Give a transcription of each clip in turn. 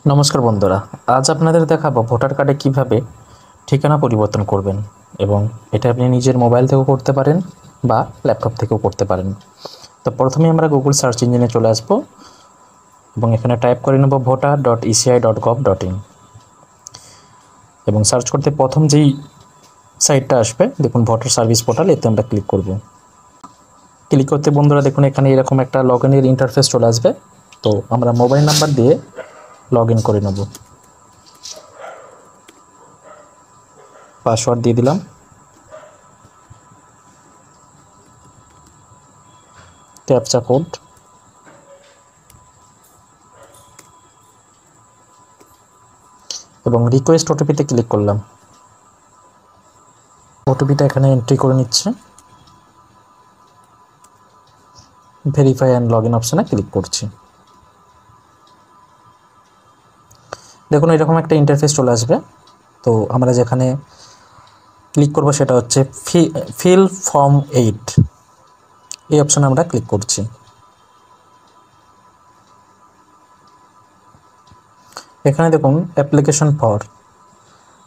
নমস্কার বন্ধুরা, আজ আপনাদের দেখাবো ভোটার কার্ডে কিভাবে ঠিকানা পরিবর্তন করবেন এবং এটা আপনি নিজের মোবাইল থেকেও করতে পারেন বা ল্যাপটপ থেকেও করতে পারেন। তো প্রথমে আমরা গুগল সার্চ ইঞ্জিনে চলে আসব এবং এখানে টাইপ করে নেব voter.eci.gov.in এবং সার্চ করতে প্রথম যেই সাইটটা আসবে দেখুন ভোটার সার্ভিস পোর্টাল, এতে আমরা ক্লিক করব। ক্লিক করতে বন্ধুরা দেখুন এখানে এরকম একটা লগ ইনের ইন্টারফেস চলে আসবে। তো আমরা মোবাইল নাম্বার দিয়ে লগ ইন করে নেব। পাসওয়ার্ড দিয়ে দিলাম, ক্যাপচা কোড এবং রিকোয়েস্ট ওটিপিতে ক্লিক করলাম। ওটিপিটা এখানে এন্ট্রি করে নিচ্ছে। ভেরিফাই অ্যান্ড লগ ইন অপশানে ক্লিক করছি। দেখুন এরকম একটা ইন্টারফেস চলে আসবে। তো আমরা যেখানে ক্লিক করব সেটা হচ্ছে ফিল ফর্ম 8, এই অপশানে আমরা ক্লিক করছি। এখানে দেখুন অ্যাপ্লিকেশন ফর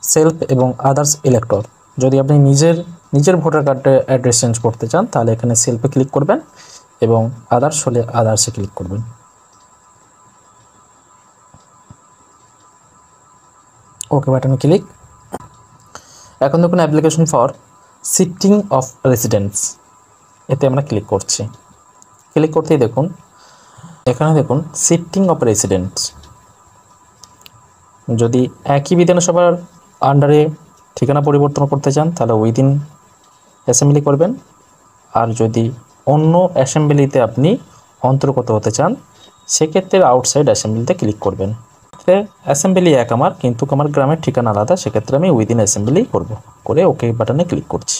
সেলফ এবং আদার্স ইলেক্টর। যদি আপনি নিজের ভোটার কার্ডের অ্যাড্রেস চেঞ্জ করতে চান তাহলে এখানে সেলফে ক্লিক করবেন এবং আদার্স হলে আদার্সে ক্লিক করবেন। ওকে বাটনে ক্লিক। এখন দেখুন application for shifting of residence, এতে আমরা ক্লিক করছি। ক্লিক করতেই দেখুন এখানে দেখুন শিফটিং অফ রেসিডেন্স। যদি একই বিধানসভার আন্ডারে ঠিকানা পরিবর্তন করতে চান তাহলে উইদিন অ্যাসেম্বলি করবেন, আর যদি অন্য অ্যাসেম্বলিতে আপনি অন্তর্গত হতে চান সেক্ষেত্রে আউটসাইড অ্যাসেম্বলিতে ক্লিক করবেন। অ্যাসেম্বলি এক আমার, কিন্তু আমার গ্রামের ঠিকানা আলাদা, সেক্ষেত্রে আমি উইদিন অ্যাসেম্বলি করে ওকে বাটনে ক্লিক করছি।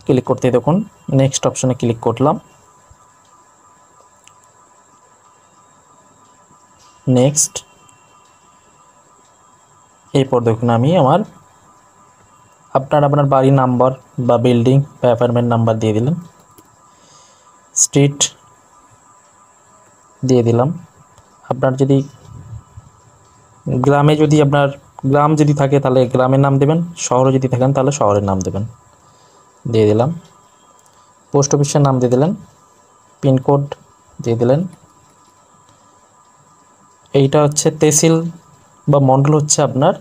ক্লিক করতে দেখুন নেক্সট অপশনে ক্লিক করলাম। নেক্সট, এরপর দেখুন আমি আপনার বাড়ির নাম্বার বা বিল্ডিং বা অ্যাপার্টমেন্ট নাম্বার দিয়ে দিলাম, স্ট্রিট দিয়ে দিলাম। আপনার যদি গ্রাম যদি থাকে তাহলে গ্রামের নাম দেবেন, শহরে যদি থাকেন তাহলে শহরের নাম দেবেন, দিয়ে দিলাম। পোস্ট অফিসের নাম দিয়ে দিলেন, পিনকোড দিয়ে দিলেন। এইটা হচ্ছে তহসিল বা মণ্ডল হচ্ছে আপনার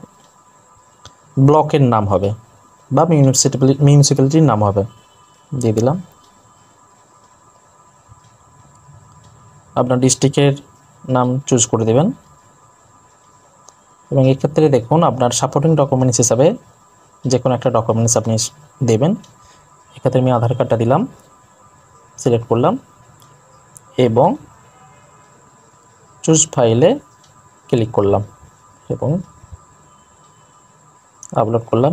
ব্লকের নাম হবে বা মিউনিসিপ্যালিটির নাম হবে, দিয়ে দিলাম। আপনার ডিস্ট্রিক্টের নাম চুজ করে দেবেন এবং এক্ষেত্রে দেখুন আপনার সাপোর্টিং ডকুমেন্টস হিসাবে যে কোনো একটা ডকুমেন্টস আপনি দেবেন। এক্ষেত্রে আমি আধার কার্ডটা দিলাম, সিলেক্ট করলাম এবং চুজ ফাইলে ক্লিক করলাম এবং আপলোড করলাম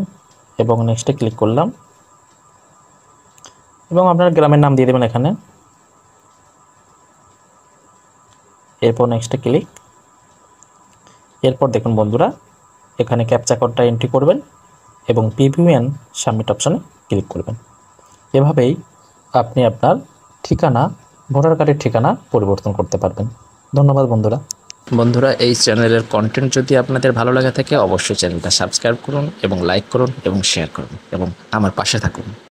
এবং নেক্সটে ক্লিক করলাম এবং আপনার গ্রামের নাম দিয়ে দেবেন এখানে। এরপর নেক্সটে ক্লিক। এরপর দেখুন বন্ধুরা এখানে ক্যাপচা কোডটা এন্ট্রি করবেন এবং প্রিভিউ অ্যান্ড সাবমিট অপশানে ক্লিক করবেন। এভাবেই আপনি আপনার ঠিকানা, ভোটার কার্ডের ঠিকানা পরিবর্তন করতে পারবেন। ধন্যবাদ বন্ধুরা, এই চ্যানেলের কন্টেন্ট যদি আপনাদের ভালো লাগে থাকে অবশ্যই চ্যানেলটা সাবস্ক্রাইব করুন এবং লাইক করুন এবং শেয়ার করুন এবং আমার পাশে থাকুন।